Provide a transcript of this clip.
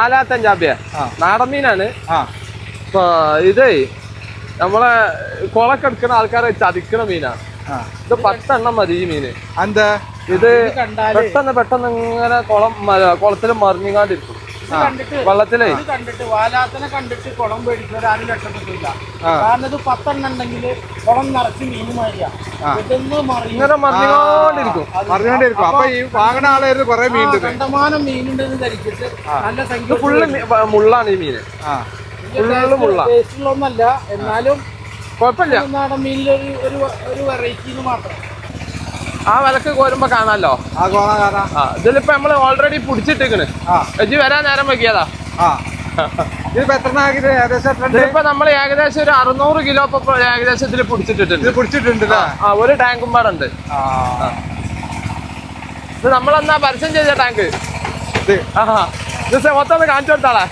പാലാത്തഞ്ചാബിയ നാടൻ മീനാണ്. ഇപ്പൊ ഇത് നമ്മളെ കുളക്കെ എടുക്കുന്ന ആൾക്കാരെ ചതിക്കണ മീനാണ്. ഇത് 10 എണ്ണം മതി ഈ മീന്. എന്താ ഇത് പെട്ടെന്ന് ഇങ്ങനെ കുളത്തിൽ മറിഞ്ഞാണ്ടിരിക്കും വെള്ളത്തിലേ. വാലാത്തനെ കണ്ടിട്ട് കുളം പേടിക്കുന്നവർ ആരും രക്ഷപ്പെട്ടില്ല. കാരണം ഇത് 10 എണ്ണം ഉണ്ടെങ്കിൽ കുളം നിറച്ച് മീനുമാരിയാ ഇങ്ങനെ മറിഞ്ഞുകൊണ്ടിരിക്കും. അപ്പൊ ഈ വാങ്ങണ ആളായിരുന്നു കുറെ മീൻ കണ്ടമാനം മീനുണ്ടെന്ന് ധരിച്ചിട്ട് നല്ല സംഖ്യ. ഫുള്ള് മുള്ളാണ് ഈ മീന്. ഫുള്ള് മുള്ള. ടേസ്റ്റുള്ളൊന്നല്ല, എന്നാലും കുഴപ്പമില്ല. നാടൻ മീനിലൊരു ഒരു വെറൈറ്റി മാത്രം. ആ വിലക്ക് കോരുമ്പോ കാണാലോ. ഇതിലിപ്പോ നമ്മള് ഓൾറെഡി പിടിച്ചിട്ടിക്കണ്. എജി വരാൻ നേരം വെക്കിയതാ. ഇതിപ്പോ നമ്മള് ഏകദേശം ഒരു 600 കിലോ ഏകദേശം ഇതിൽ പിടിച്ചിട്ടുണ്ട്. ഒരു ടാങ്കും പാടുണ്ട്. ഇത് നമ്മളെന്നാ പരസ്യം ചെയ്ത ടാങ്ക്. ഇത് മൊത്തം കാണിച്ചു കൊടുത്താളാ.